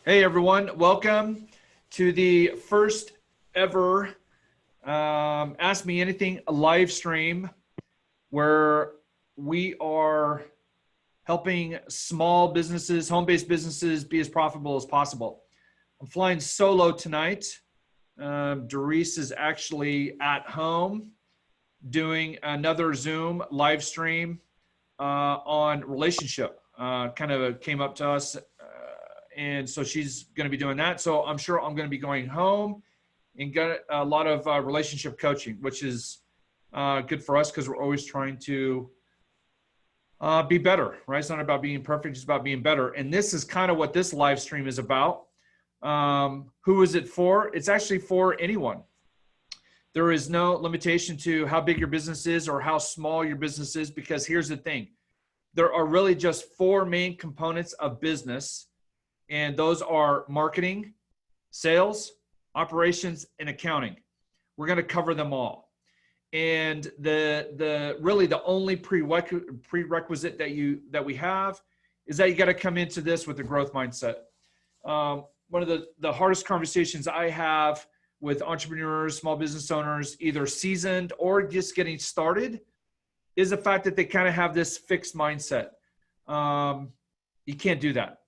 Hey everyone, welcome to the first ever Ask Me Anything live stream where we are helping small businesses, home-based businesses be as profitable as possible. I'm flying solo tonight. Doris is actually at home doing another Zoom live stream on relationship. Kind of came up to us and so she's going to be doing that. So I'm sure I'm going to be going home and get a lot of relationship coaching, which is good for us because we're always trying to be better, right? It's not about being perfect, it's about being better. And this is kind of what this live stream is about. Who is it for? It's actually for anyone. There is no limitation to how big your business is or how small your business is, because here's the thing. There are really just four main components of business. And those are marketing, sales, operations, and accounting. We're going to cover them all. And the really the only prerequisite that we have is that you got to come into this with a growth mindset. One of the hardest conversations I have with entrepreneurs, small business owners, either seasoned or just getting started, is the fact that they kind of have this fixed mindset. You can't do that.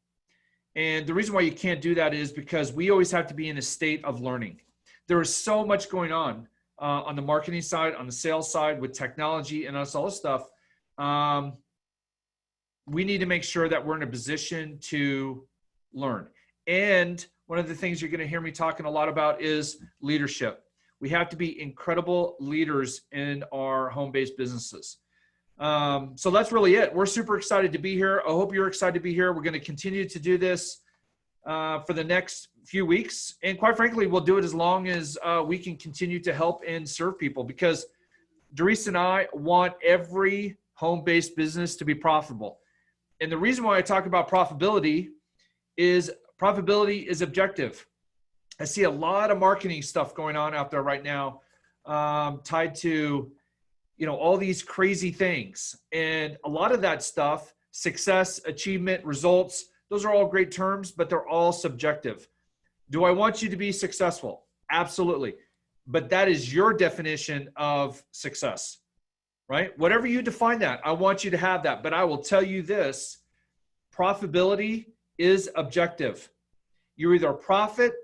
And the reason why you can't do that is because we always have to be in a state of learning. There is so much going on the marketing side, on the sales side, with technology and all this stuff. We need to make sure that we're in a position to learn. And one of the things you're going to hear me talking a lot about is leadership. We have to be incredible leaders in our home-based businesses. So that's really it. We're super excited to be here. I hope you're excited to be here. We're going to continue to do this for the next few weeks. And quite frankly, we'll do it as long as we can continue to help and serve people, because Doris and I want every home-based business to be profitable. And the reason why I talk about profitability is objective. I see a lot of marketing stuff going on out there right now tied to all these crazy things. And a lot of that stuff, success, achievement, results, those are all great terms, but they're all subjective. Do I want you to be successful? Absolutely. But that is your definition of success, right? Whatever you define that, I want you to have that. But I will tell you this, profitability is objective. You're either profitable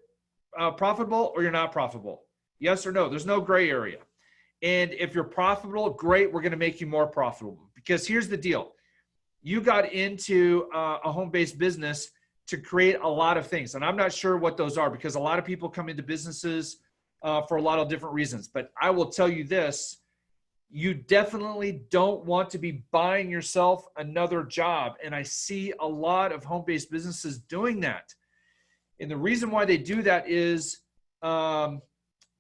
or you're not profitable. Yes or no? There's no gray area. And if you're profitable, great, we're going to make you more profitable. Because here's the deal. You got into a home-based business to create a lot of things. And I'm not sure what those are, because a lot of people come into businesses for a lot of different reasons. But I will tell you this, you definitely don't want to be buying yourself another job. And I see a lot of home-based businesses doing that. And the reason why they do that is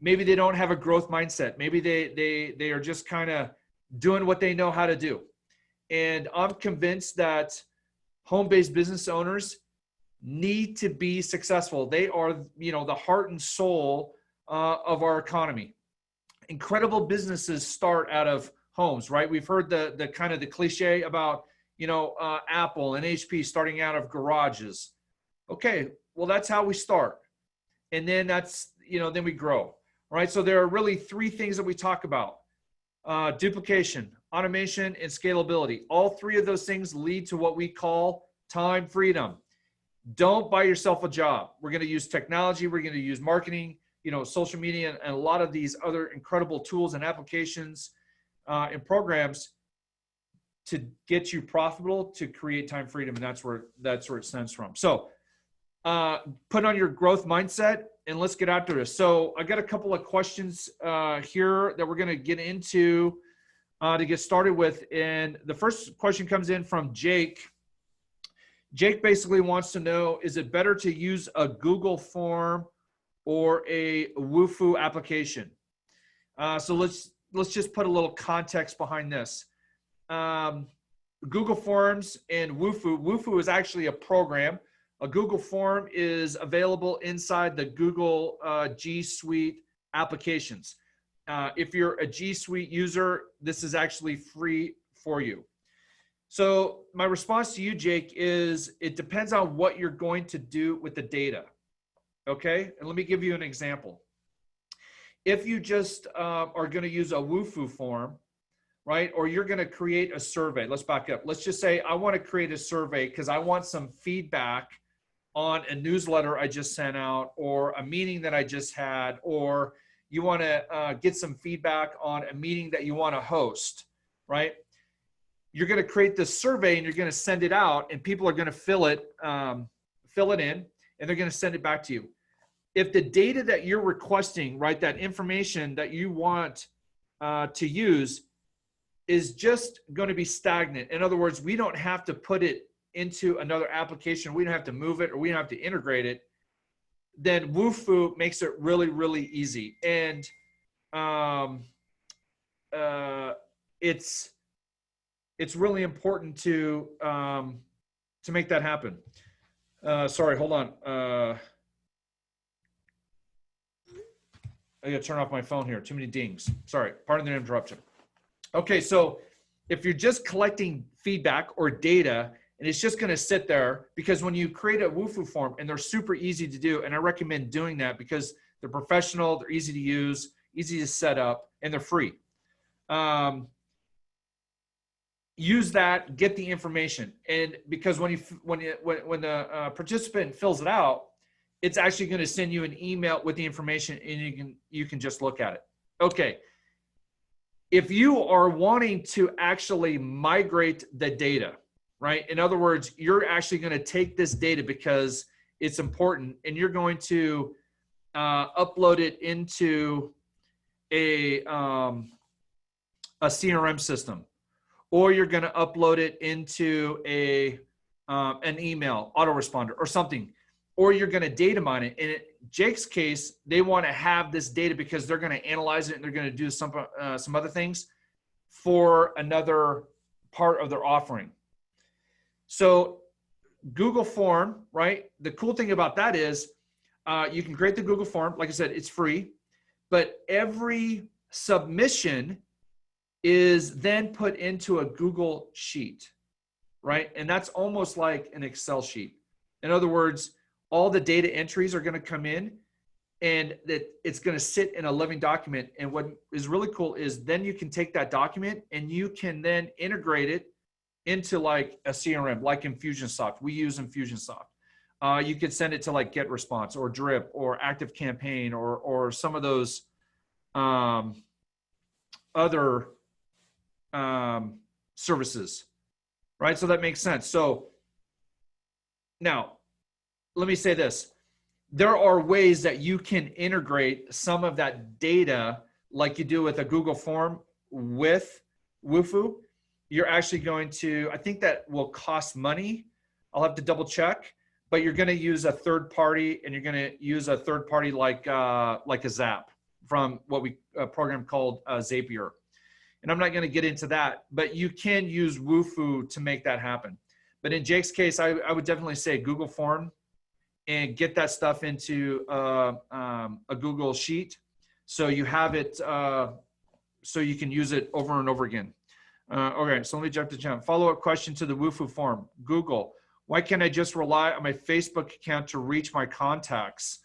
maybe they don't have a growth mindset. Maybe they are just kind of doing what they know how to do. And I'm convinced that home-based business owners need to be successful. They are, the heart and soul of our economy. Incredible businesses start out of homes, right? We've heard the kind of the cliche about, Apple and HP starting out of garages. Okay, well, that's how we start. And then then we grow. Right, so there are really three things that we talk about: duplication, automation, and scalability. All three of those things lead to what we call time freedom. Don't buy yourself a job. We're going to use technology. We're going to use marketing, social media, and a lot of these other incredible tools and applications and programs to get you profitable, to create time freedom, and that's where it stems from. So put on your growth mindset. And let's get after this. So I got a couple of questions here that we're going to get into to get started with. And the first question comes in from Jake. Jake basically wants to know, is it better to use a Google form or a Wuffoo application? So let's just put a little context behind this. Google Forms and Wuffoo. Wuffoo is actually a program. A Google form is available inside the Google G Suite applications. If you're a G Suite user, this is actually free for you. So my response to you, Jake, is it depends on what you're going to do with the data. Okay, and let me give you an example. If you just are going to use a Wuffoo form, right, or you're going to create a survey, let's back up. Let's just say I want to create a survey because I want some feedback on a newsletter I just sent out, or a meeting that I just had, or you want to get some feedback on a meeting that you want to host, right? You're going to create this survey and you're going to send it out, and people are going to fill it in, and they're going to send it back to you. If the data that you're requesting, right, that information that you want to use is just going to be stagnant. In other words, we don't have to put it into another application. We don't have to move it, or we don't have to integrate it. Then Wuffoo makes it really, really easy. And it's really important to make that happen. Sorry, hold on. I got to turn off my phone here. Too many dings. Sorry, pardon the interruption. Okay, so if you're just collecting feedback or data, and it's just going to sit there, because when you create a Wuffoo form, and they're super easy to do, and I recommend doing that because they're professional, they're easy to use, easy to set up, and they're free. Use that, get the information, and because when the participant fills it out, it's actually going to send you an email with the information, and you can just look at it. Okay. If you are wanting to actually migrate the data, right? In other words, you're actually going to take this data because it's important, and you're going to upload it into a CRM system, or you're going to upload it into an email autoresponder or something, or you're going to data mine it. In Jake's case, they want to have this data because they're going to analyze it, and they're going to do some other things for another part of their offering. So Google form, right? The cool thing about that is you can create the Google form. Like I said, it's free, but every submission is then put into a Google sheet, right? And that's almost like an Excel sheet. In other words, all the data entries are going to come in, and that it's going to sit in a living document. And what is really cool is then you can take that document and you can then integrate it into like a CRM, like Infusionsoft. We use Infusionsoft. You could send it to like GetResponse or Drip or ActiveCampaign or some of those other services, right? So that makes sense. So now, let me say this. There are ways that you can integrate some of that data like you do with a Google form with Wuffoo. You're actually going to, I think that will cost money. I'll have to double check, but you're going to use a third party, and you're going to use a third party like a Zap from what a program called Zapier. And I'm not going to get into that, but you can use Wuffoo to make that happen. But in Jake's case, I would definitely say Google form, and get that stuff into a Google sheet, so you have it, so you can use it over and over again. Okay, so let me jump to John. Follow-up question to the Wuffoo form. Google, why can't I just rely on my Facebook account to reach my contacts?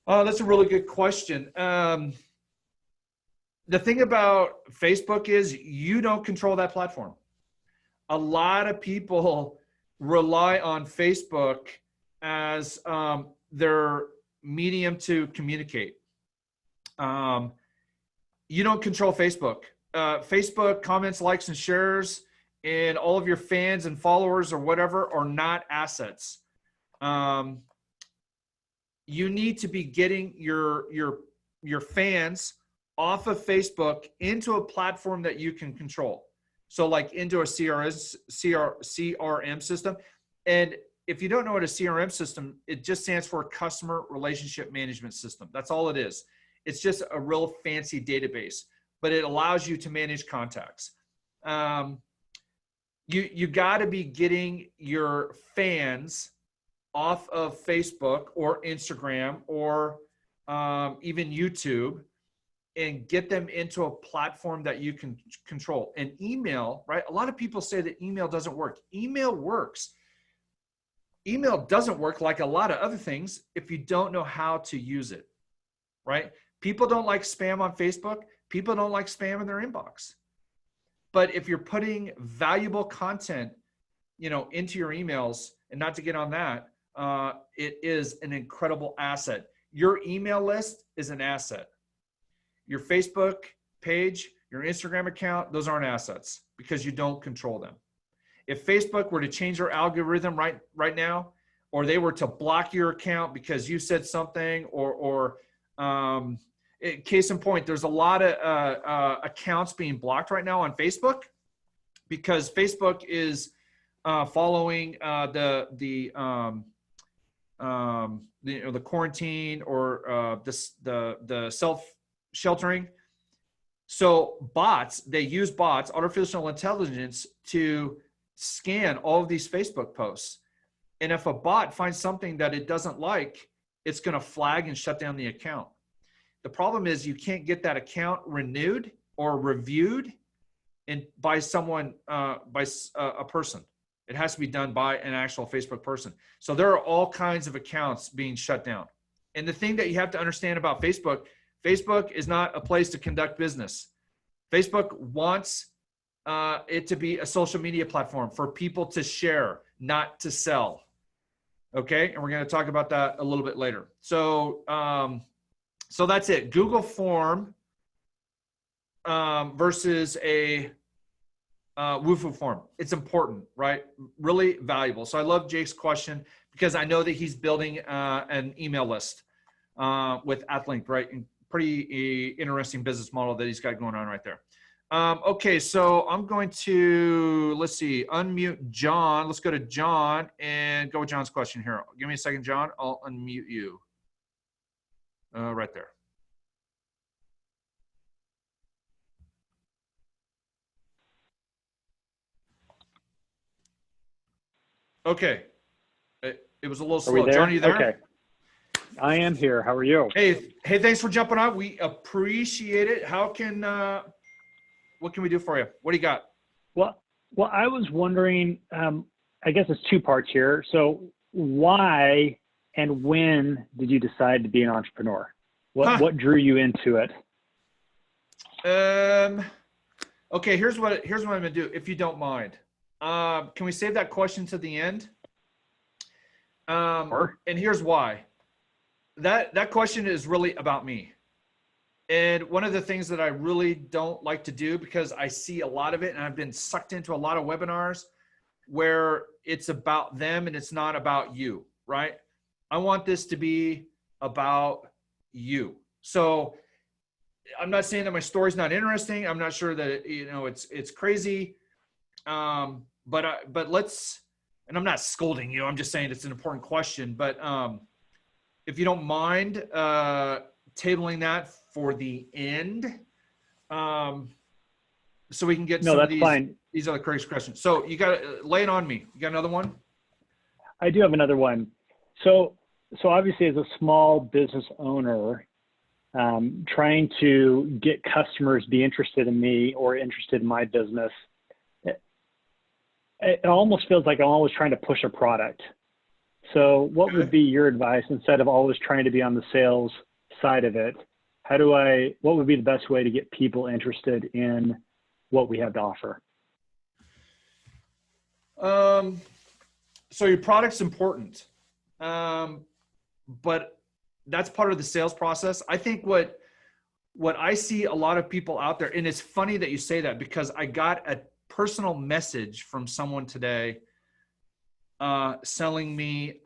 That's a really good question. The thing about Facebook is you don't control that platform. A lot of people rely on Facebook as their medium to communicate. You don't control Facebook. Facebook comments, likes, and shares, and all of your fans and followers or whatever are not assets. You need to be getting your fans off of Facebook into a platform that you can control. So like into a CRM system. And if you don't know what a CRM system, it just stands for Customer Relationship Management System. That's all it is. It's just a real fancy database, but it allows you to manage contacts. You got to be getting your fans off of Facebook or Instagram or even YouTube and get them into a platform that you can control. And email, right? A lot of people say that email doesn't work. Email works. Email doesn't work like a lot of other things if you don't know how to use it, right? People don't like spam on Facebook. People don't like spam in their inbox. But if you're putting valuable content, into your emails, and not to get on that, it is an incredible asset. Your email list is an asset. Your Facebook page, your Instagram account, those aren't assets because you don't control them. If Facebook were to change their algorithm right now, or they were to block your account because you said something, case in point, there's a lot of accounts being blocked right now on Facebook because Facebook is following the quarantine or the self-sheltering. So they use bots, artificial intelligence, to scan all of these Facebook posts. And if a bot finds something that it doesn't like, it's going to flag and shut down the account. The problem is you can't get that account renewed or reviewed by someone, by a person. It has to be done by an actual Facebook person. So there are all kinds of accounts being shut down. And the thing that you have to understand about Facebook is not a place to conduct business. Facebook wants it to be a social media platform for people to share, not to sell. Okay, and we're going to talk about that a little bit later. So, so that's it. Google Form versus a Wuffoo form. It's important, right? Really valuable. So I love Jake's question because I know that he's building an email list with AthLink, right? And pretty interesting business model that he's got going on right there. Okay, so I'm going to, let's see, unmute John. Let's go to John and go with John's question here. Give me a second, John. I'll unmute you right there. Okay. It was a little slow. John, are you there? Okay. I am here. How are you? Hey, thanks for jumping on. We appreciate it. What can we do for you? What do you got? Well, I was wondering, I guess it's two parts here. So why and when did you decide to be an entrepreneur? What drew you into it? Okay, here's what I'm going to do, if you don't mind. Can we save that question to the end? Sure. And here's why. That question is really about me. And one of the things that I really don't like to do, because I see a lot of it and I've been sucked into a lot of webinars where it's about them and it's not about you, right? I want this to be about you. So I'm not saying that my story's not interesting. I'm not sure that, it's crazy. But let's, and I'm not scolding you. I'm just saying it's an important question, but, if you don't mind, tabling that for the end, so we can get some of these other crazy questions. So you got to lay it on me. You got another one? I do have another one. So obviously as a small business owner, trying to get customers be interested in me or interested in my business, it almost feels like I'm always trying to push a product. So what would be your advice instead of always trying to be on the sales side of it? What would be the best way to get people interested in what we have to offer? So your product's important, but that's part of the sales process. I think what I see a lot of people out there, and it's funny that you say that because I got a personal message from someone today selling me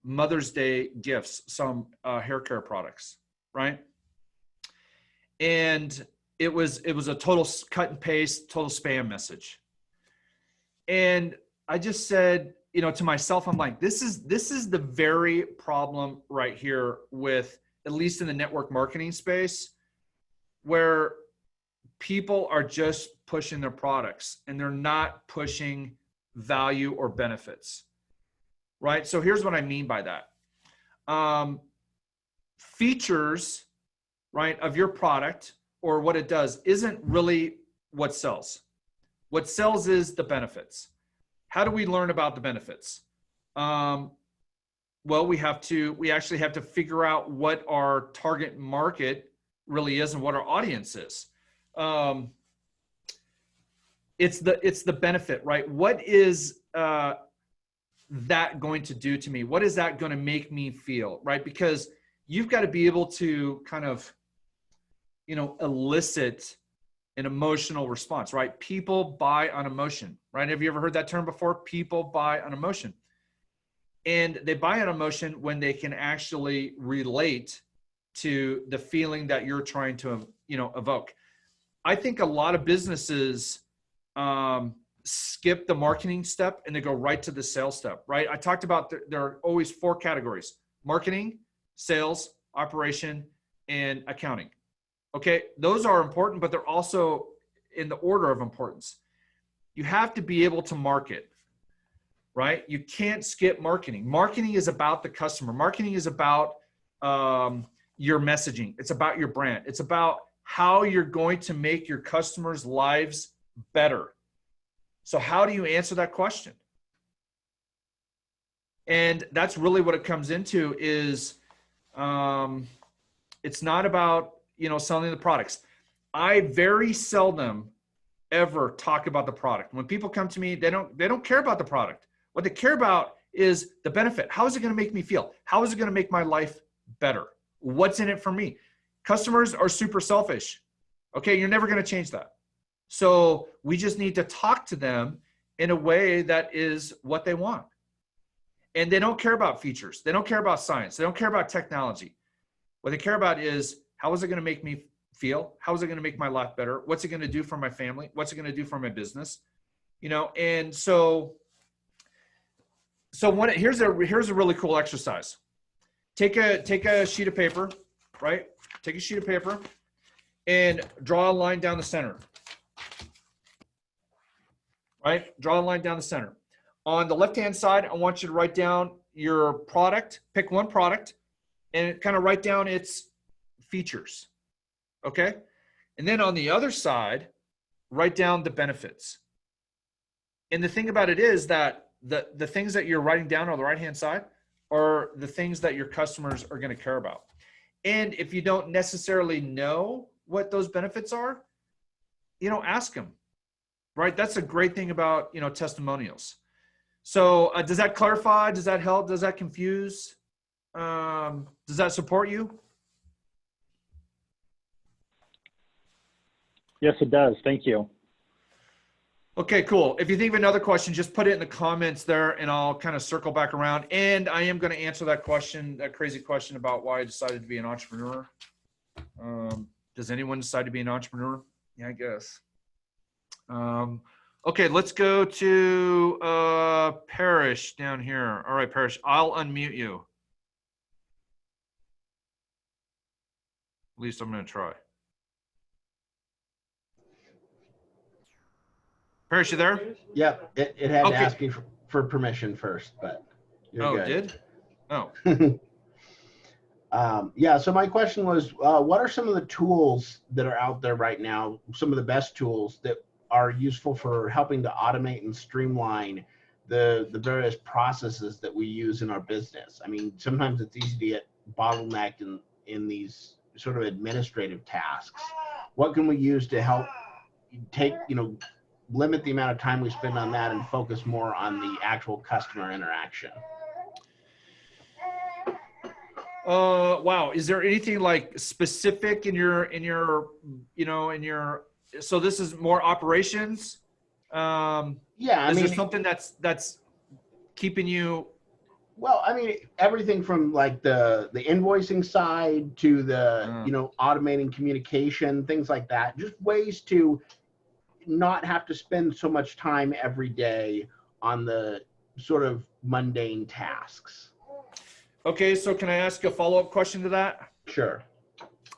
Mother's Day gifts, some hair care products, right? And it was a total cut and paste, total spam message. And I just said, to myself, I'm like, this is the very problem right here with, at least in the network marketing space, where people are just pushing their products and they're not pushing value or benefits, right? So here's what I mean by that. Features, right, of your product or what it does isn't really what sells. What sells is the benefits. How do we learn about the benefits? Well, we actually have to figure out what our target market really is and what our audience is. It's the benefit, right? What is that going to do to me? What is that going to make me feel, right? Because you've got to be able to kind of, elicit an emotional response, right? People buy on emotion, right? Have you ever heard that term before? People buy on emotion. And they buy on emotion when they can actually relate to the feeling that you're trying to, evoke. I think a lot of businesses skip the marketing step and they go right to the sales step, right? I talked about there are always 4 categories: marketing, sales, operation, and accounting. Okay, those are important, but they're also in the order of importance. You have to be able to market, right? You can't skip marketing. Marketing is about the customer. Marketing is about your messaging. It's about your brand. It's about how you're going to make your customers' lives better. So how do you answer that question? And that's really what it comes into is it's not about, selling the products. I very seldom ever talk about the product. When people come to me, they don't care about the product. What they care about is the benefit. How is it going to make me feel? How is it going to make my life better? What's in it for me? Customers are super selfish. Okay, you're never going to change that. So we just need to talk to them in a way that is what they want. And they don't care about features. They don't care about science. They don't care about technology. What they care about is, how is it going to make me feel? How is it going to make my life better? What's it going to do for my family? What's it going to do for my business? And so here's a really cool exercise. Take a sheet of paper, right? Take a sheet of paper and draw a line down the center. Right? Draw a line down the center. On the left-hand side, I want you to write down your product, pick one product, and kind of write down its features. Okay? And then on the other side, write down the benefits. And the thing about it is that the things that you're writing down on the right-hand side are the things that your customers are going to care about. And if you don't necessarily know what those benefits are, ask them. Right? That's a great thing about, testimonials. So does that clarify? Does that help? Does that confuse? Does that support you? Yes, it does. Thank you. Okay, cool. If you think of another question, just put it in the comments there and I'll kind of circle back around. And I am going to answer that question, that crazy question about why I decided to be an entrepreneur. Does anyone decide to be an entrepreneur? Yeah, I guess. Okay, let's go to Parrish down here. All right, Parrish, I'll unmute you. At least I'm going to try. Parrish, you there? Yep, it had Okay. to ask me for permission first, but you're good. Did? Oh. Yeah, so my question was, what are some of the tools that are out there right now, some of the best tools that are useful for helping to automate and streamline the various processes that we use in our business? I mean, sometimes it's easy to get bottlenecked in these sort of administrative tasks. What can we use to help take, limit the amount of time we spend on that and focus more on the actual customer interaction? Wow. Is there anything like specific in your, so this is more operations? Yeah, I is mean, there something that's keeping you? Well, I mean, everything from like the invoicing side to the, automating communication, things like that, just ways to not have to spend so much time every day on the sort of mundane tasks. Okay, so can I ask a follow-up question to that? Sure.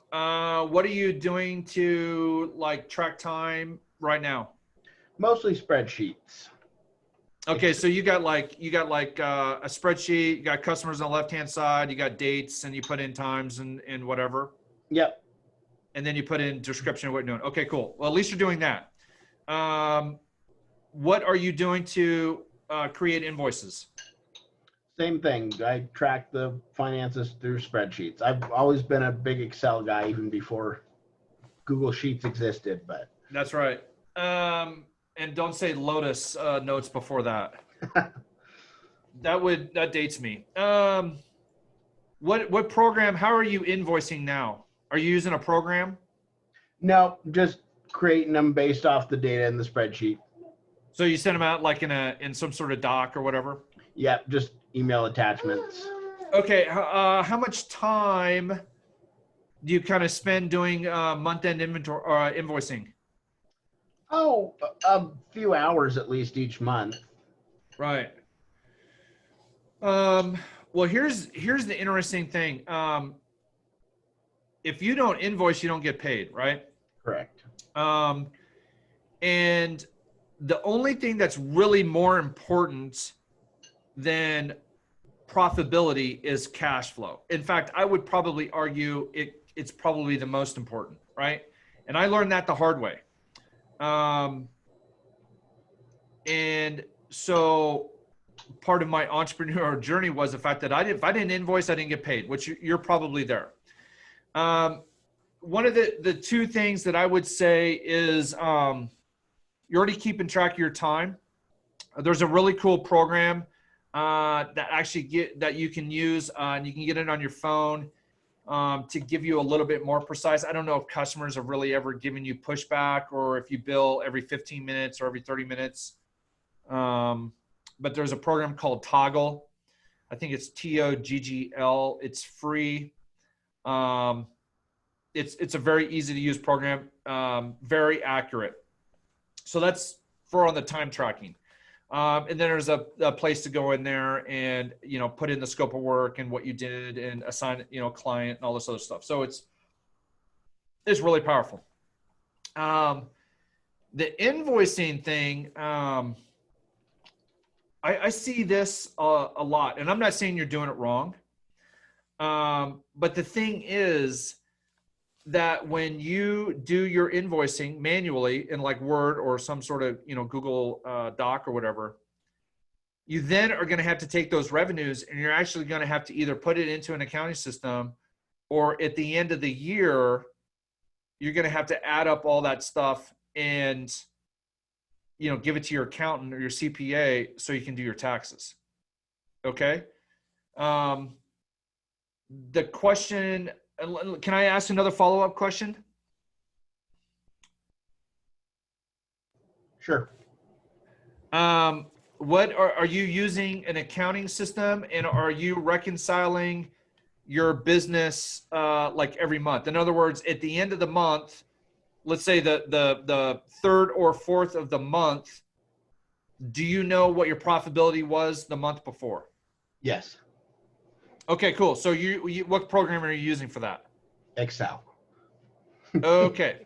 What are you doing to like track time right now? Mostly spreadsheets. Okay, so you got like a spreadsheet, you got customers on the left-hand side, you got dates, and you put in times and whatever. Yep. and then you put in description of what you're doing. Okay, cool. Well, at least you're doing that. What are you doing to create invoices? Same thing. I track the finances through spreadsheets. I've always been a big Excel guy, even before Google Sheets existed. But That's right. And don't say Lotus notes before that. That dates me. What program? How are you invoicing now? Are you using a program? no, just creating them based off the data in the spreadsheet. So you send them out like in some sort of doc or whatever? Yep, just email attachments. Okay. How much time do you kind of spend doing month-end inventory invoicing? Oh, a few hours at least each month. Right. Well, here's the interesting thing. If you don't invoice, you don't get paid, right? Correct. And the only thing that's really more important than profitability is cash flow. In fact, I would probably argue it's probably the most important, right? And I learned that the hard way. And so part of my entrepreneurial journey was the fact that if I didn't invoice, I didn't get paid, which you're probably there. One of the two things that I would say is you're already keeping track of your time. There's a really cool program that you can use, and you can get it on your phone to give you a little bit more precise. I don't know if customers have really ever given you pushback, or if you bill every 15 minutes or every 30 minutes. But there's a program called Toggle. I think it's TOGGL. It's free. It's a very easy to use program, very accurate. So that's for on the time tracking. And then there's a place to go in there and, put in the scope of work and what you did and assign, client and all this other stuff. So it's really powerful. The invoicing thing, I see this a lot, and I'm not saying you're doing it wrong. But the thing is that when you do your invoicing manually in like Word or some sort of, Google Doc or whatever, you then are going to have to take those revenues and you're actually going to have to either put it into an accounting system, or at the end of the year, you're going to have to add up all that stuff and, give it to your accountant or your CPA so you can do your taxes. Okay. The question, can I ask another follow-up question? Sure. What are you using an accounting system, and are you reconciling your business like every month? In other words, at the end of the month, let's say the third or fourth of the month, do you know what your profitability was the month before? Yes. Okay, cool. So you what program are you using for that? Excel. Okay.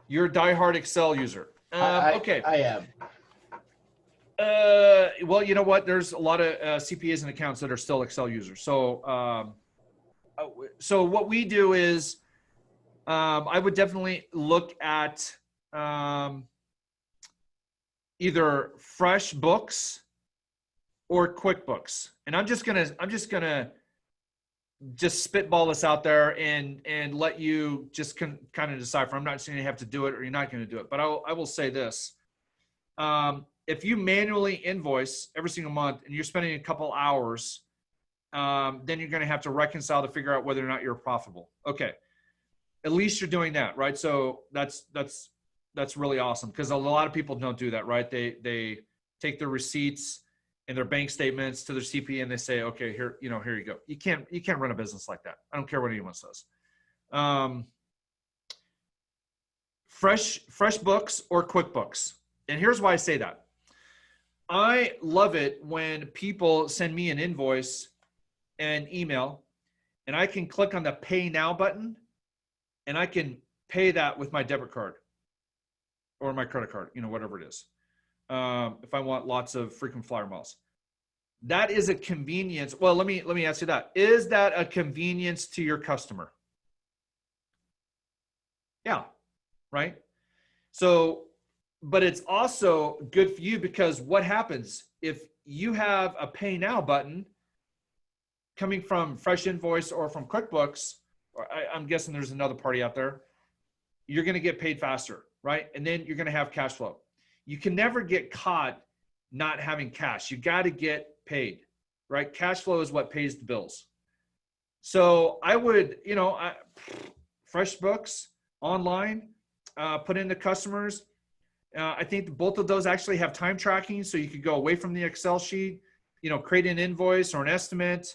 You're a diehard Excel user. Okay. I am. Well, you know what? There's a lot of CPAs and accounts that are still Excel users. So, so what we do is, I would definitely look at either FreshBooks or QuickBooks. And I'm just gonna spitball this out there and let you just kind of decipher. I'm not saying you have to do it or you're not going to do it, but I will say this. If you manually invoice every single month and you're spending a couple hours, then you're going to have to reconcile to figure out whether or not you're profitable. Okay. At least you're doing that, right? So that's really awesome, because a lot of people don't do that, right? They take their receipts and their bank statements to their CPA and they say, okay, here you go. You can't run a business like that. I don't care what anyone says. FreshBooks or QuickBooks. And here's why I say that. I love it when people send me an invoice and email, and I can click on the Pay Now button and I can pay that with my debit card or my credit card, whatever it is. If I want lots of frequent flyer miles. That is a convenience. Well, let me ask you that. Is that a convenience to your customer? Yeah. Right. So, but it's also good for you because what happens if you have a pay now button coming from Fresh Invoice or from QuickBooks, or I'm guessing there's another party out there, you're going to get paid faster, right? And then you're going to have cash flow. You can never get caught not having cash. You got to get paid, right? Cash flow is what pays the bills. So I would, FreshBooks online, put into customers. I think both of those actually have time tracking, so you could go away from the Excel sheet, create an invoice or an estimate,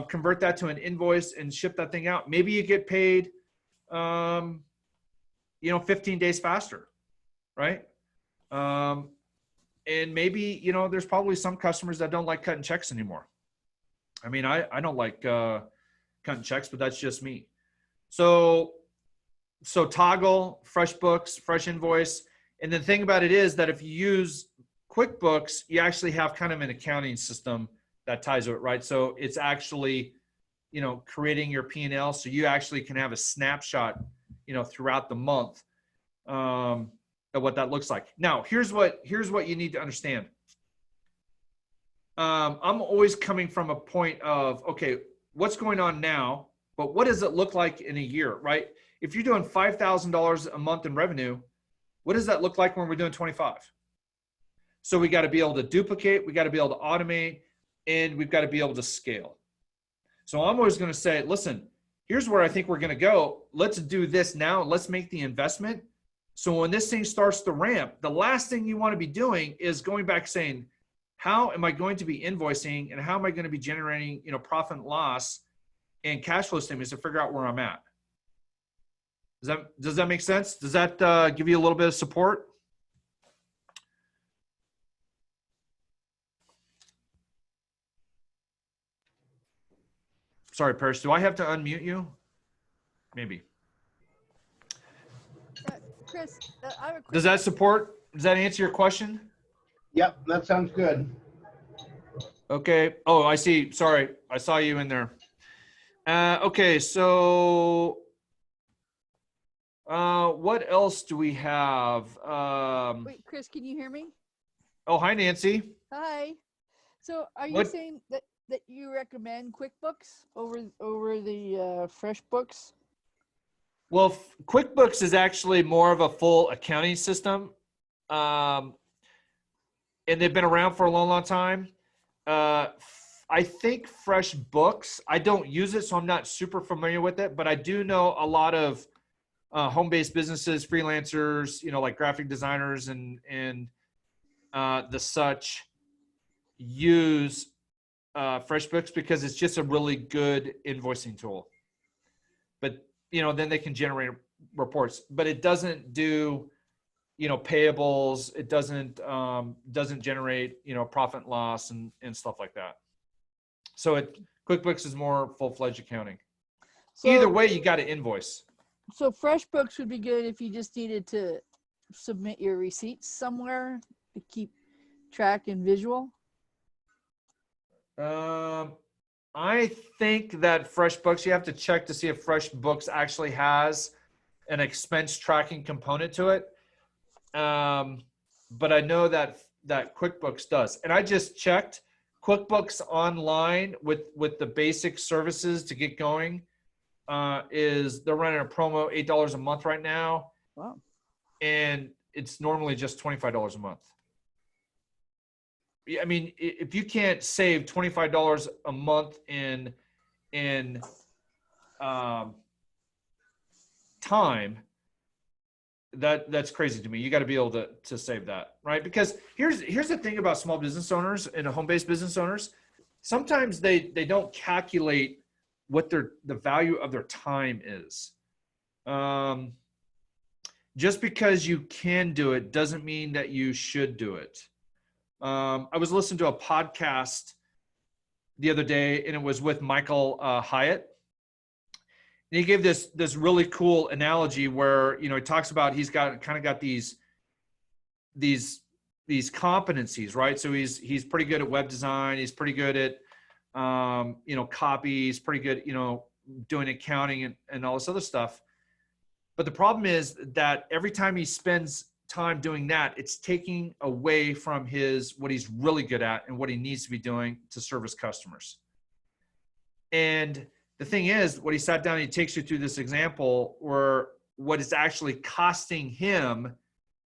convert that to an invoice and ship that thing out. Maybe you get paid, 15 days faster, right? And maybe, there's probably some customers that don't like cutting checks anymore. I mean, I don't like cutting checks, but that's just me. So Toggle, FreshBooks, Fresh Invoice. And the thing about it is that if you use QuickBooks, you actually have kind of an accounting system that ties to it, right? So it's actually, creating your P&L. So you actually can have a snapshot, throughout the month of what that looks like. Now, here's what you need to understand. I'm always coming from a point of, okay, what's going on now, but what does it look like in a year, right? If you're doing $5,000 a month in revenue, what does that look like when we're doing 25? So we got to be able to duplicate, we got to be able to automate, and we've got to be able to scale. So I'm always going to say, listen, here's where I think we're going to go. Let's do this now. Let's make the investment. So when this thing starts to ramp, the last thing you want to be doing is going back saying, how am I going to be invoicing and how am I going to be generating, profit and loss and cash flow statements to figure out where I'm at? Does that make sense? Does that give you a little bit of support? Sorry, Parrish, do I have to unmute you? Maybe. Chris, I have a quick Does that answer your question? Yep, that sounds good. Okay. Oh, I see. Sorry. I saw you in there. Okay. So, what else do we have? Wait, Chris, can you hear me? Oh, hi, Nancy. Hi. So are you What- saying that you recommend QuickBooks over the FreshBooks? Well, QuickBooks is actually more of a full accounting system. And they've been around for a long, long time. I think FreshBooks, I don't use it, so I'm not super familiar with it, but I do know a lot of home-based businesses, freelancers, like graphic designers and the such use FreshBooks because it's just a really good invoicing tool. But, then they can generate reports, but it doesn't do, payables. It doesn't generate, profit and loss and stuff like that. So QuickBooks is more full-fledged accounting. So, Either way, you got to invoice. So FreshBooks would be good if you just needed to submit your receipts somewhere to keep track and visual. I think that FreshBooks, you have to check to see if FreshBooks actually has an expense tracking component to it. But I know that QuickBooks does. And I just checked QuickBooks Online with the basic services to get going. They're running a promo, $8 a month right now. Wow. And it's normally just $25 a month. I mean, if you can't save $25 a month in time, that's crazy to me. You got to be able to save that, right? Because here's the thing about small business owners and home-based business owners. Sometimes they don't calculate what the value of their time is. Just because you can do it doesn't mean that you should do it. I was listening to a podcast the other day, and it was with Michael Hyatt. And he gave this really cool analogy where, he talks about he's got these competencies, right? So he's pretty good at web design. He's pretty good at, copy. He's pretty good, doing accounting and all this other stuff. But the problem is that every time he spends time doing that, it's taking away from what he's really good at and what he needs to be doing to service customers. And the thing is, what he sat down, he takes you through this example where what is actually costing him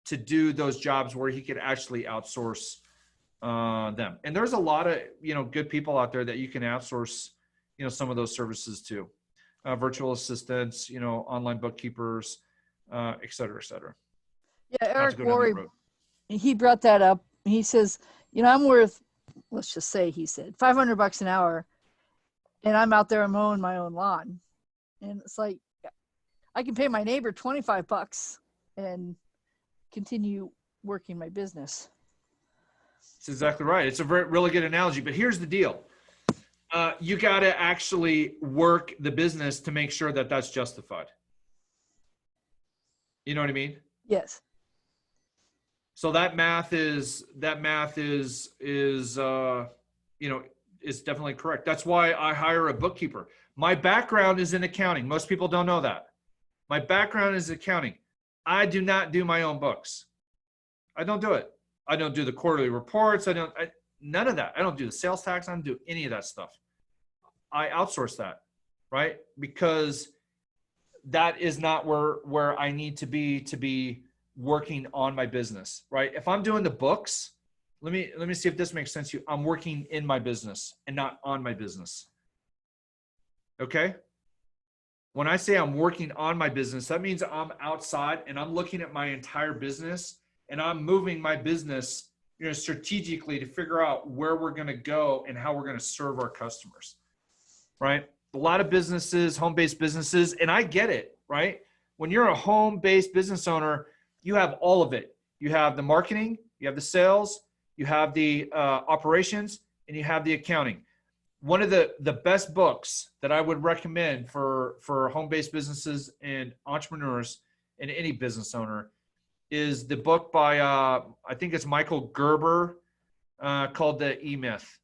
to do those jobs where he could actually outsource them. And there's a lot of, good people out there that you can outsource, some of those services to. Virtual assistants, online bookkeepers, et cetera, et cetera. Yeah, Not to Eric go down that Worre, road. he brought that up. He says, I'm worth, let's just say he said, $500 an hour, and I'm out there mowing my own lawn. And it's like, I can pay my neighbor $25 and continue working my business. That's exactly right. It's a really good analogy. But here's the deal. You got to actually work the business to make sure that that's justified. You know what I mean? Yes. So that math is definitely correct. That's why I hire a bookkeeper. My background is in accounting. Most people don't know that. My background is accounting. I do not do my own books. I don't do it. I don't do the quarterly reports. None of that. I don't do the sales tax. I don't do any of that stuff. I outsource that, right? Because that is not where I need to be working on my business, right? If I'm doing the books, let me see if this makes sense to you. I'm working in my business and not on my business. Okay? When I say I'm working on my business, that means I'm outside and I'm looking at my entire business and I'm moving my business, strategically to figure out where we're going to go and how we're going to serve our customers, right? A lot of businesses, home-based businesses, and I get it, right? When you're a home-based business owner, you have all of it. You have the marketing, you have the sales, you have the operations, and you have the accounting. One of the best books that I would recommend for home-based businesses and entrepreneurs and any business owner is the book by, I think it's Michael Gerber, called The E-Myth.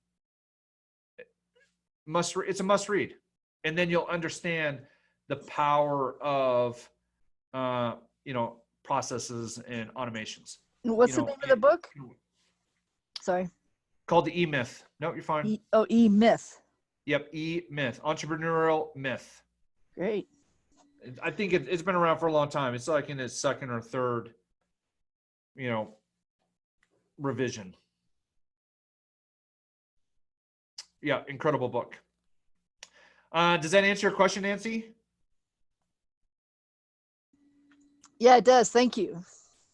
It's a must read. And then you'll understand the power of, processes and automations. What's the name of the book? Sorry. Called The E-Myth. No, you're fine. E-Myth. Yep, E-Myth. Entrepreneurial Myth. Great. I think it's been around for a long time. It's like in its second or third, revision. Yeah, incredible book. Does that answer your question, Nancy? Yeah, it does. Thank you.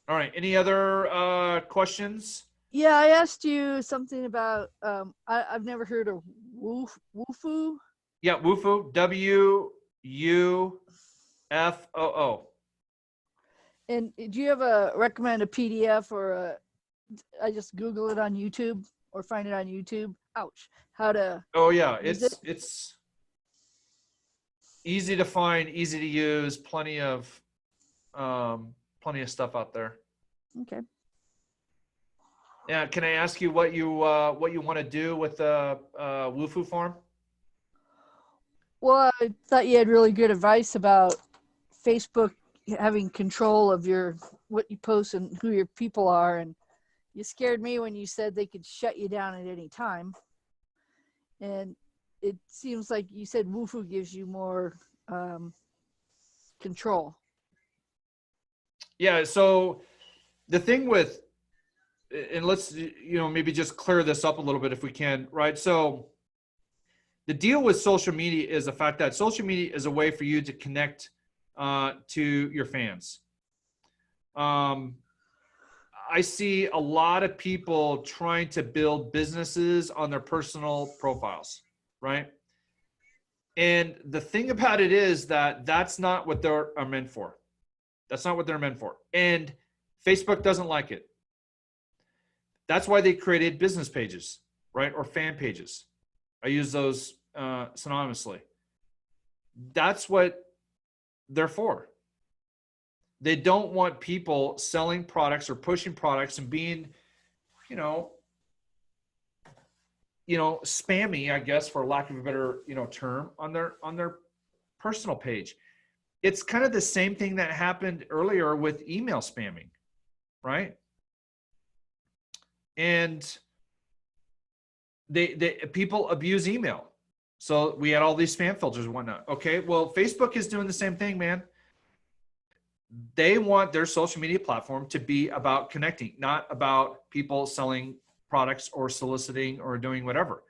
All right. Any other questions? Yeah, I asked you something about, I've never heard of Wuffoo. Yeah, Wuffoo. W-U-F-O-O. And do you recommend a PDF or I just Google it on YouTube or find it on YouTube? Ouch. How to. Oh yeah, it's easy to find, easy to use, plenty of stuff out there. Okay. Yeah, can I ask you what you want to do with the Wuffoo farm? Well, I thought you had really good advice about Facebook having control of what you post and who your people are, and you scared me when you said they could shut you down at any time. And it seems like you said Wuffoo gives you more control. Yeah, so the thing with, and let's maybe just clear this up a little bit if we can, right? So the deal with social media is the fact that social media is a way for you to connect to your fans. I see a lot of people trying to build businesses on their personal profiles, right? And the thing about it is that that's not what they're meant for. That's not what they're meant for. And Facebook doesn't like it. That's why they created business pages, right? Or fan pages. I use those synonymously. That's what they're for. They don't want people selling products or pushing products and being, spammy, I guess, for lack of a better, term, on their personal page. it's kind of the same thing that happened earlier with email spamming, right? And people abuse email. So we had all these spam filters and whatnot. Okay, well, Facebook is doing the same thing, man. They want their social media platform to be about connecting, not about people selling products or soliciting or doing whatever.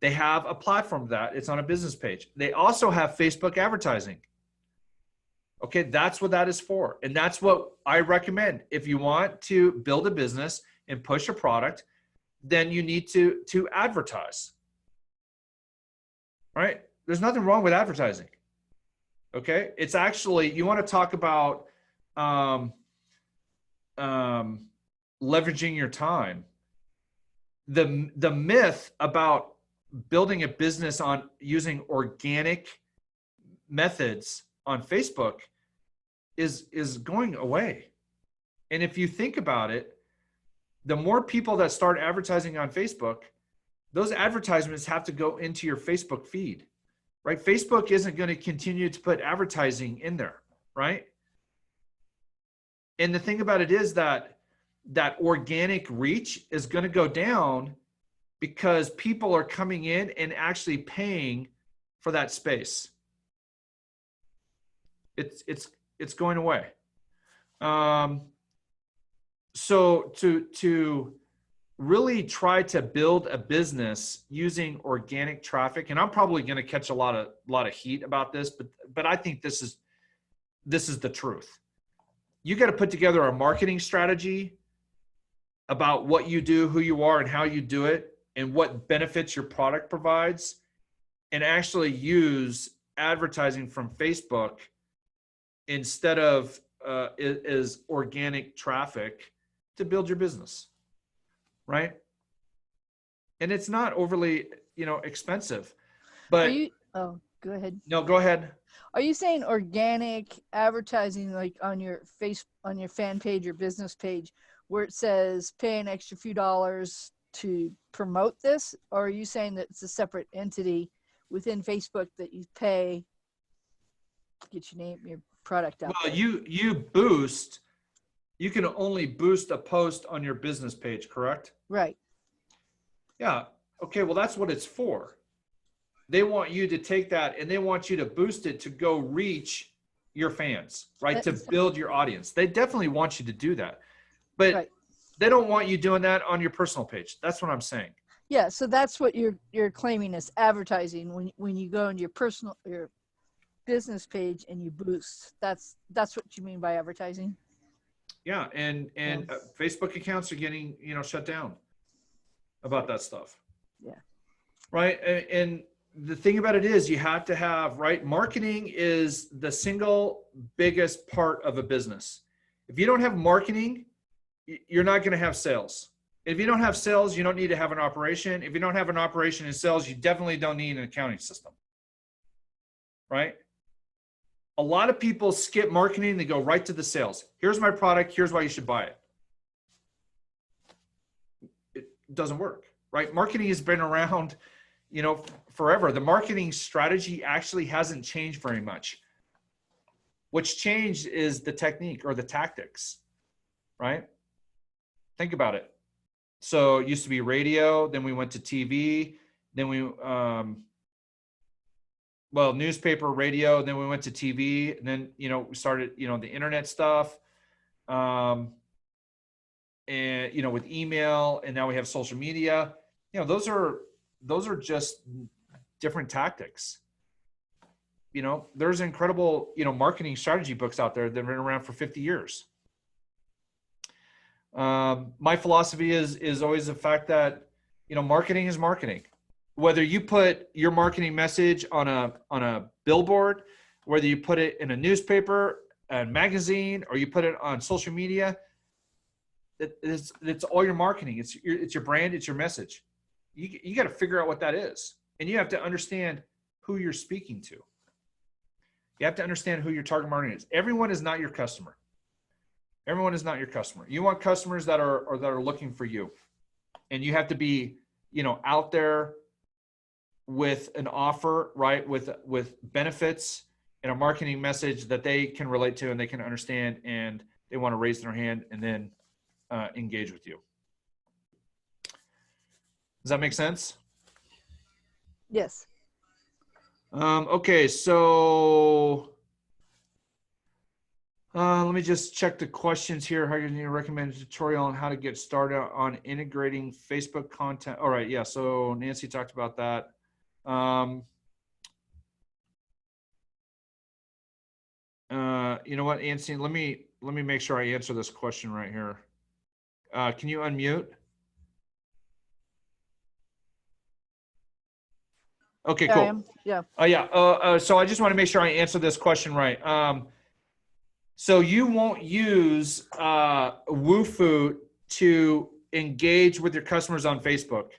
They have a platform that it's on a business page. They also have Facebook advertising. Okay, that's what that is for. And that's what I recommend. If you want to build a business and push a product, then you need to advertise. Right? There's nothing wrong with advertising. Okay, it's actually, you want to talk about leveraging your time. The myth about building a business on using organic methods on Facebook is going away. And if you think about it, the more people that start advertising on Facebook, those advertisements have to go into your Facebook feed, right? Facebook isn't going to continue to put advertising in there, right? And the thing about it is that organic reach is going to go down because people are coming in and actually paying for that space. It's going away. So to really try to build a business using organic traffic, and I'm probably going to catch a lot of heat about this, but I think this is the truth. You got to put together a marketing strategy about what you do, who you are, and how you do it, and what benefits your product provides, and actually use advertising from Facebook instead of is organic traffic to build your business, right? And it's not overly, expensive, but go ahead. No, go ahead. Are you saying organic advertising, like on your fan page or business page, where it says pay an extra few dollars to promote this? Or are you saying that it's a separate entity within Facebook that you pay to get your product out Well, there? you can only boost a post on your business page, correct? Right. Yeah. Okay, well, that's what it's for. They want you to take that and they want you to boost it to go reach your fans, right? To build your audience. They definitely want you to do that. But right. They don't want you doing that on your personal page. That's what I'm saying. Yeah, so that's what you're claiming as advertising when you go into your business page and you boost. That's what you mean by advertising. Yeah, and Facebook accounts are getting shut down about that stuff. Yeah. Right, and the thing about it is you have to have, right, marketing is the single biggest part of a business. If you don't have marketing, you're not going to have sales. If you don't have sales, you don't need to have an operation. If you don't have an operation in sales, you definitely don't need an accounting system, right? A lot of people skip marketing. They go right to the sales. Here's my product. Here's why you should buy it. It doesn't work, right? Marketing has been around, forever. The marketing strategy actually hasn't changed very much. What's changed is the technique or the tactics, right? Think about it. So it used to be radio, then we went to TV, then we, newspaper, radio, then we went to TV, and then, we started, the internet stuff, and, with email, and now we have social media. Those are just different tactics. There's incredible, marketing strategy books out there that have been around for 50 years. My philosophy is always the fact that, marketing is marketing. Whether you put your marketing message on a billboard, whether you put it in a newspaper, a magazine, or you put it on social media, it's all your marketing. It's your brand. It's your message. You got to figure out what that is. And you have to understand who you're speaking to. You have to understand who your target market is. Everyone is not your customer. Everyone is not your customer. You want customers that are looking for you. And you have to be, out there with an offer, right? With benefits, and a marketing message that they can relate to and they can understand, and they want to raise their hand and then engage with you. Does that make sense? Yes. Okay, so let me just check the questions here. How can you recommend a tutorial on how to get started on integrating Facebook content? All right, yeah, so Nancy talked about that. You know what, Nancy, let me make sure I answer this question right here. Can you unmute? Okay, Yeah, I cool. am. Yeah. Yeah. So I just want to make sure I answer this question right. So you won't use Wuffoo to engage with your customers on Facebook,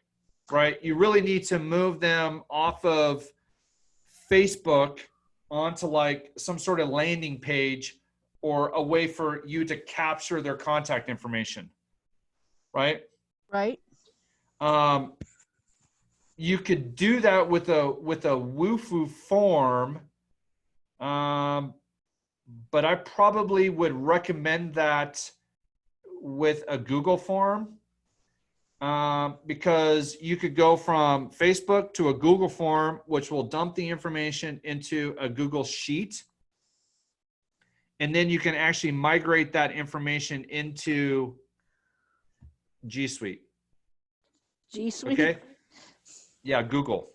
right? You really need to move them off of Facebook onto like some sort of landing page or a way for you to capture their contact information, right? Right. You could do that with a Wuffoo form, but I probably would recommend that with a Google form, because you could go from Facebook to a Google form, which will dump the information into a Google Sheet. And then you can actually migrate that information into G Suite. G Suite. Okay. Yeah, Google.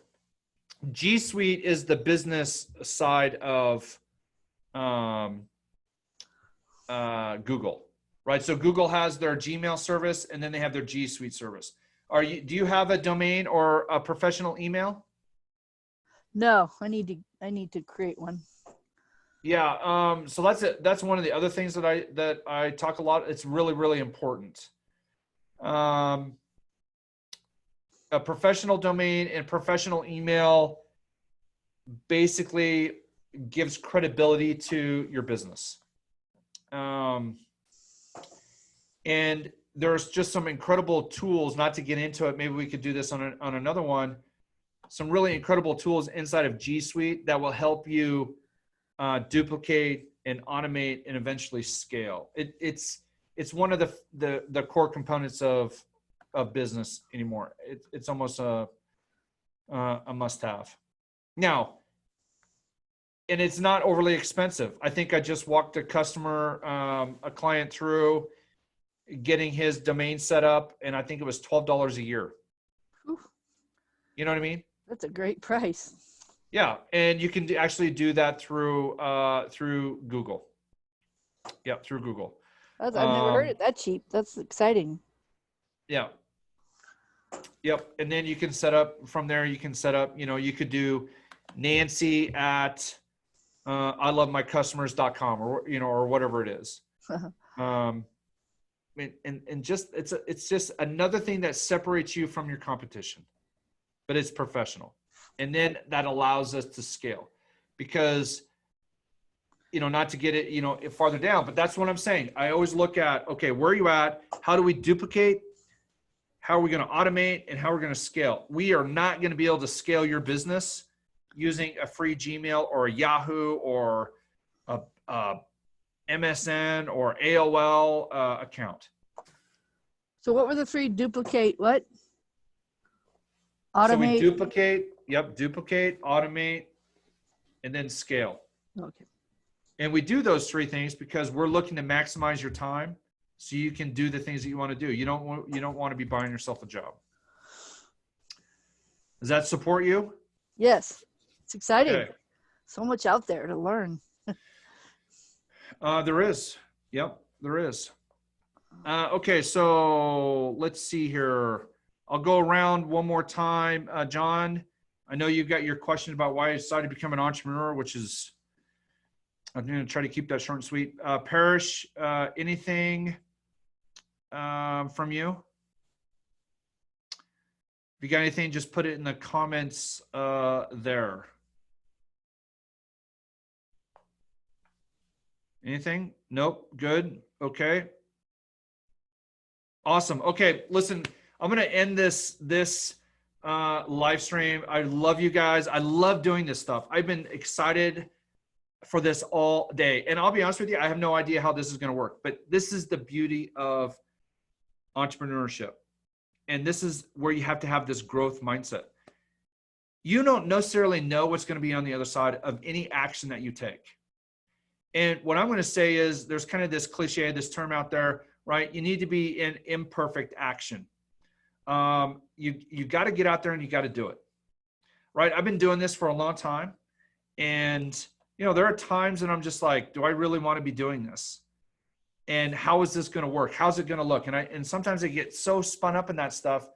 G Suite is the business side of Google, right? So Google has their Gmail service, and then they have their G Suite service. Do you have a domain or a professional email? No, I need to create one. Yeah. So that's one of the other things that I talk a lot. It's really, really important. A professional domain and professional email basically gives credibility to your business. And there's just some incredible tools, not to get into it. Maybe we could do this on another one. Some really incredible tools inside of G Suite that will help you duplicate and automate and eventually scale. It's one of the core components of business anymore. It's almost a must-have. Now, and it's not overly expensive. I think I just walked a client through getting his domain set up, and I think it was $12 a year. Whew. You know what I mean? That's a great price. Yeah, and you can actually do that through Google. Yeah, through Google. I've never heard it that cheap. That's exciting. Yeah. Yep. And then you can set up from there. You can set up. You could do Nancy at ilovemycustomers.com or whatever it is. And just it's just another thing that separates you from your competition, but it's professional. And then that allows us to scale, because not to get it farther down, but that's what I'm saying. I always look at, okay, where are you at? How do we duplicate? How are we going to automate, and how we're going to scale? We are not going to be able to scale your business using a free Gmail or a Yahoo or a MSN or AOL account. So what were the three? Duplicate what? So we Automate. duplicate, automate, and then scale. Okay. And we do those three things because we're looking to maximize your time so you can do the things that you want to do. You don't want to be buying yourself a job. Does that support you? Yes. It's exciting. Okay. So much out there to learn. There is. Yep, there is. Okay, so let's see here. I'll go around one more time. John, I know you've got your question about why I decided to become an entrepreneur, which is, I'm going to try to keep that short and sweet. Parrish, anything from you? If you got anything, just put it in the comments there. Anything? Nope. Good. Okay. Awesome. Okay. Listen, I'm going to end this live stream. I love you guys. I love doing this stuff. I've been excited for this all day. And I'll be honest with you, I have no idea how this is going to work, but this is the beauty of entrepreneurship. And this is where you have to have this growth mindset. You don't necessarily know what's going to be on the other side of any action that you take. And what I'm going to say is there's kind of this cliche, this term out there, right? You need to be in imperfect action. You got to get out there and you got to do it, right? I've been doing this for a long time. And, there are times that I'm just like, do I really want to be doing this? And how is this going to work? How's it going to look? And sometimes I get so spun up in that stuff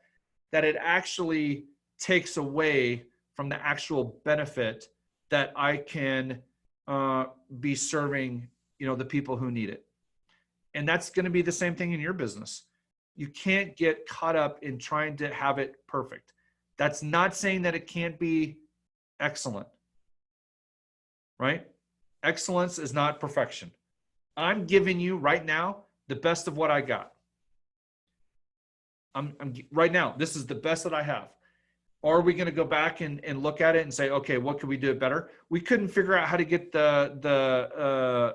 that it actually takes away from the actual benefit that I can be serving, the people who need it. And that's going to be the same thing in your business. You can't get caught up in trying to have it perfect. That's not saying that it can't be excellent, right? Excellence is not perfection. I'm giving you right now the best of what I got. I'm right now, this is the best that I have. Are we going to go back and look at it and say, okay, what could we do better? We couldn't figure out how to get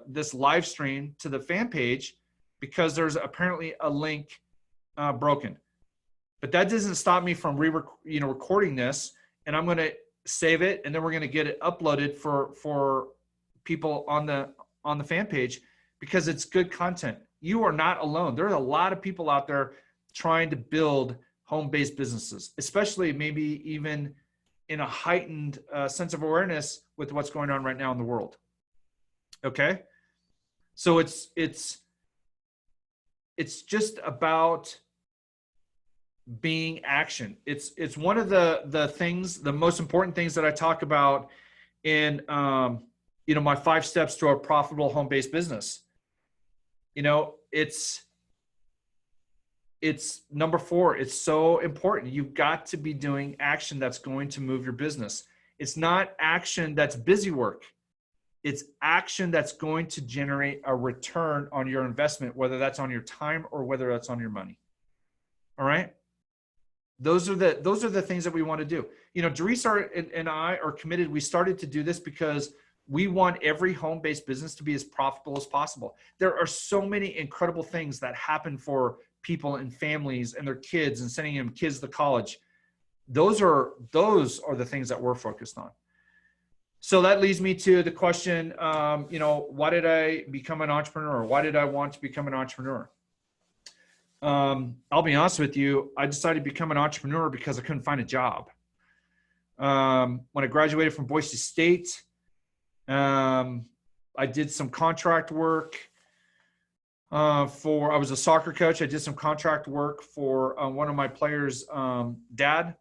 this live stream to the fan page because there's apparently a link broken. But that doesn't stop me from recording this, and I'm going to save it, and then we're going to get it uploaded for people on the fan page because it's good content. You are not alone. There's a lot of people out there trying to build home-based businesses, especially maybe even in a heightened sense of awareness with what's going on right now in the world. Okay, so it's just about being action. It's one of the things, the most important things that I talk about in my 5 steps to a profitable home-based business. It's number 4. It's so important. You've got to be doing action that's going to move your business. It's not action that's busy work. It's action that's going to generate a return on your investment, whether that's on your time or whether that's on your money. All right. Those are the things that we want to do. Doris and I are committed. We started to do this because we want every home-based business to be as profitable as possible. There are so many incredible things that happen for people and families and their kids and sending them kids to college. Those are the things that we're focused on. So that leads me to the question, why did I become an entrepreneur? Why did I want to become an entrepreneur? I'll be honest with you. I decided to become an entrepreneur because I couldn't find a job. When I graduated from Boise State, I did some contract work I was a soccer coach. I did some contract work for one of my players' dad.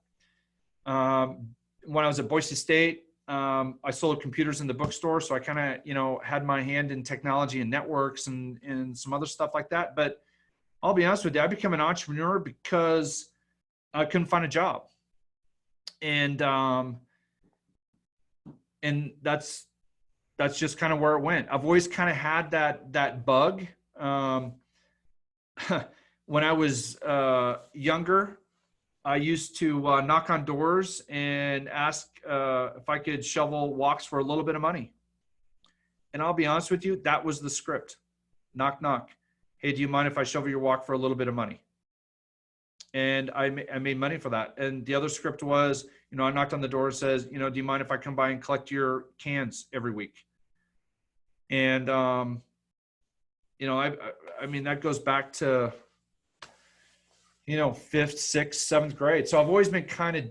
When I was at Boise State, I sold computers in the bookstore. So I kind of, had my hand in technology and networks and some other stuff like that. But I'll be honest with you, I became an entrepreneur because I couldn't find a job. And that's just kind of where it went. I've always kind of had that bug. When I was younger, I used to knock on doors and ask if I could shovel walks for a little bit of money. And I'll be honest with you, that was the script. Knock, knock. Hey, do you mind if I shovel your walk for a little bit of money? And I made money for that. And the other script was, I knocked on the door and says, do you mind if I come by and collect your cans every week? And, I mean, that goes back to, 5th, 6th, 7th grade. So I've always been kind of,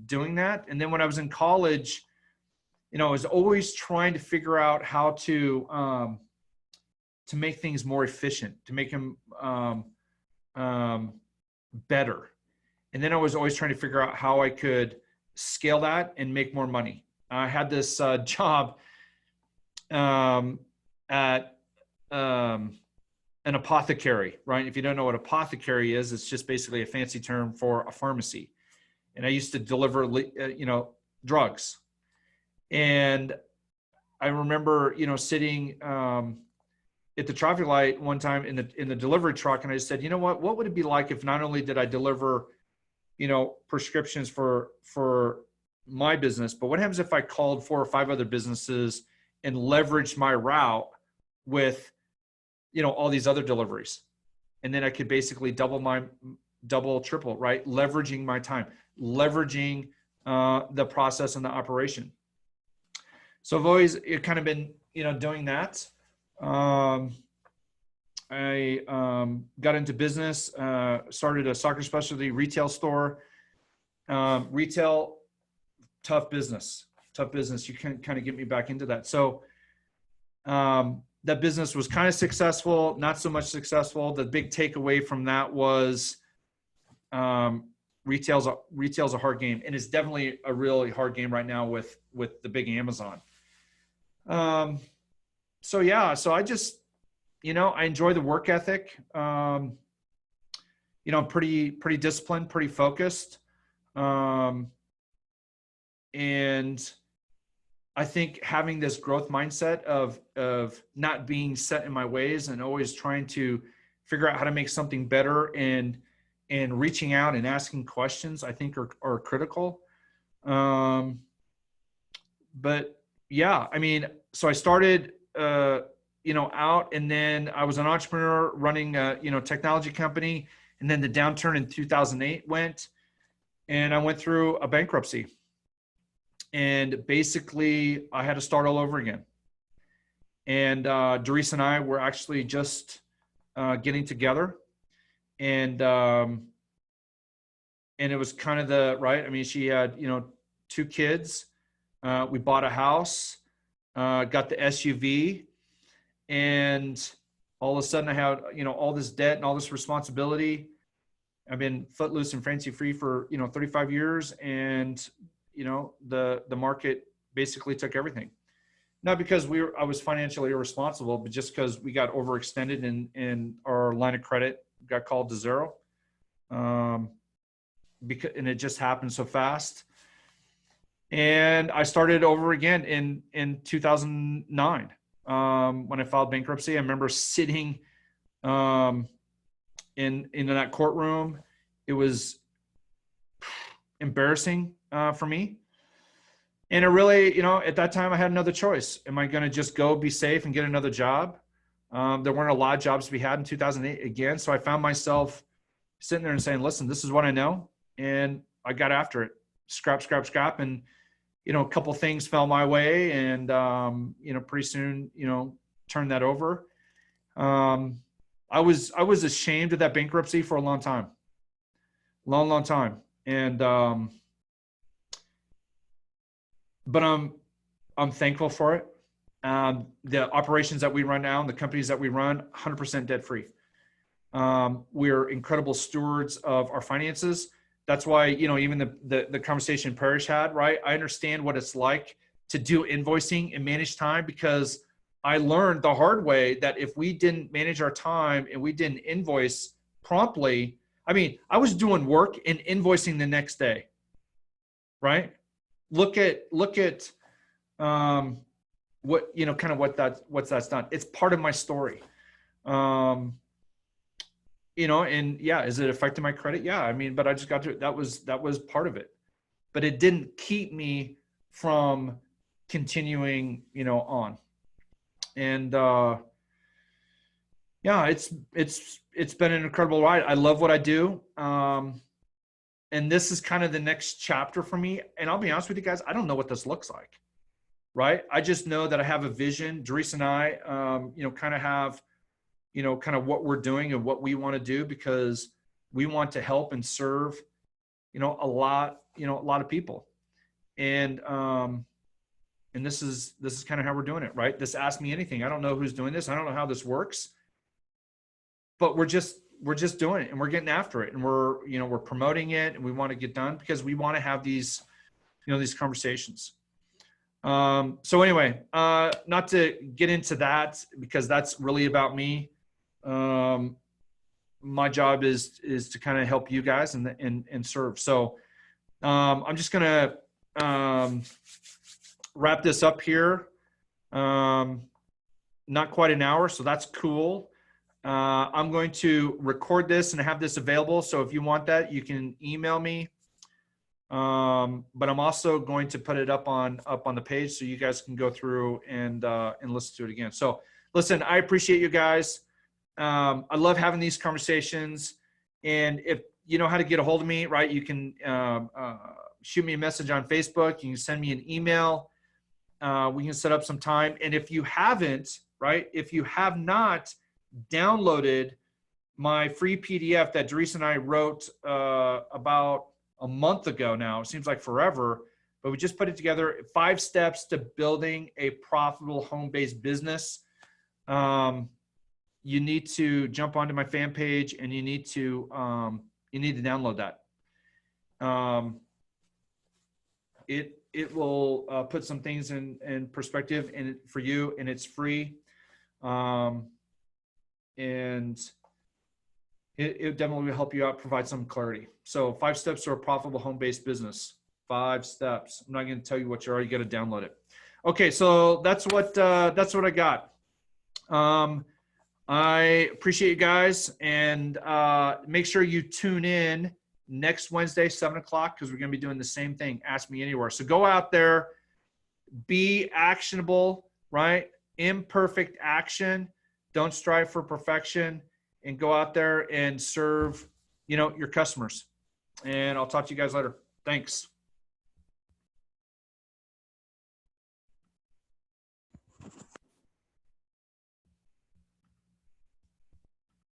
doing that. And then when I was in college, I was always trying to figure out how to make things more efficient, to make them better. And then I was always trying to figure out how I could scale that and make more money. I had this job at an apothecary, right? If you don't know what apothecary is, it's just basically a fancy term for a pharmacy. And I used to deliver, drugs. And I remember, sitting at the traffic light one time in the delivery truck, and I said, what would it be like if not only did I deliver, prescriptions for my business, but what happens if I called 4 or 5 other businesses and leveraged my route with, all these other deliveries. And then I could basically double, triple, right? Leveraging my time, leveraging the process and the operation. So I've always kind of been, doing that. I got into business, started a soccer specialty retail store. Retail, tough business. You can kind of get me back into that. So that business was kind of successful, not so much successful. The big takeaway from that was retail's a hard game, and it's definitely a really hard game right now with the big Amazon. So I just, I enjoy the work ethic. I'm pretty disciplined, pretty focused. And I think having this growth mindset of not being set in my ways and always trying to figure out how to make something better and reaching out and asking questions, I think are critical. But yeah, I mean, so I started, out, and then I was an entrepreneur running a, technology company. And then the downturn in 2008 went, and I went through a bankruptcy. And basically I had to start all over again. And Doris and I were actually just getting together. And it was kind of right. I mean, she had, 2 kids. We bought a house, got the SUV, and all of a sudden I had, all this debt and all this responsibility. I've been footloose and fancy free for, 35 years. And, the market basically took everything. Not because I was financially irresponsible, but just because we got overextended and our line of credit got called to zero. And it just happened so fast. And I started over again in 2009. When I filed bankruptcy, I remember sitting in that courtroom. It was embarrassing for me. And it really, at that time I had another choice. Am I going to just go be safe and get another job? There weren't a lot of jobs to be had in 2008 again. So I found myself sitting there and saying, listen, this is what I know. And I got after it, scrap. And, a couple of things fell my way, and, pretty soon, turned that over. I was ashamed of that bankruptcy for a long time. Long time. And, but I'm thankful for it. The operations that we run now and the companies that we run, 100% debt free. We're incredible stewards of our finances. That's why, even the conversation Parrish had, right? I understand what it's like to do invoicing and manage time, because I learned the hard way that if we didn't manage our time and we didn't invoice promptly, I mean, I was doing work and invoicing the next day, right? Look at what, kind of what that's done. It's part of my story. And yeah, is it affecting my credit? Yeah. I mean, but I just got to, that was part of it, but it didn't keep me from continuing, on. And, yeah, it's been an incredible ride. I love what I do. And this is kind of the next chapter for me. And I'll be honest with you guys, I don't know what this looks like, right? I just know that I have a vision. Doris and I, kind of have, kind of what we're doing and what we want to do, because we want to help and serve, a lot of people. And this is kind of how we're doing it, right? This Ask Me Anything. I don't know who's doing this. I don't know how this works, but we're just doing it, and we're getting after it, and we're promoting it, and we want to get done because we want to have these, these conversations. So anyway, not to get into that, because that's really about me. My job is to kind of help you guys and serve. So, I'm just going to, wrap this up here. Not quite an hour, so that's cool. I'm going to record this and have this available. So if you want that, you can email me. But I'm also going to put it up on the page so you guys can go through and listen to it again. So listen, I appreciate you guys. I love having these conversations. And if you know how to get a hold of me, right, you can shoot me a message on Facebook. You can send me an email. We can set up some time. And if you haven't, right, if you have not downloaded my free PDF that Dries and I wrote about a month ago now, it seems like forever, but we just put it together, 5 steps to building a profitable home-based business. You need to jump onto my fan page and you need to download that. It will put some things in perspective for you, and it's free. And it definitely will help you out, provide some clarity. So 5 steps to a profitable home-based business. 5 steps. I'm not going to tell you what you are. You got to download it. Okay, so that's what I got. I appreciate you guys, and make sure you tune in next Wednesday, 7 o'clock, because we're going to be doing the same thing. Ask Me Anywhere. So go out there, be actionable, right? Imperfect action. Don't strive for perfection, and go out there and serve, your customers. And I'll talk to you guys later. Thanks.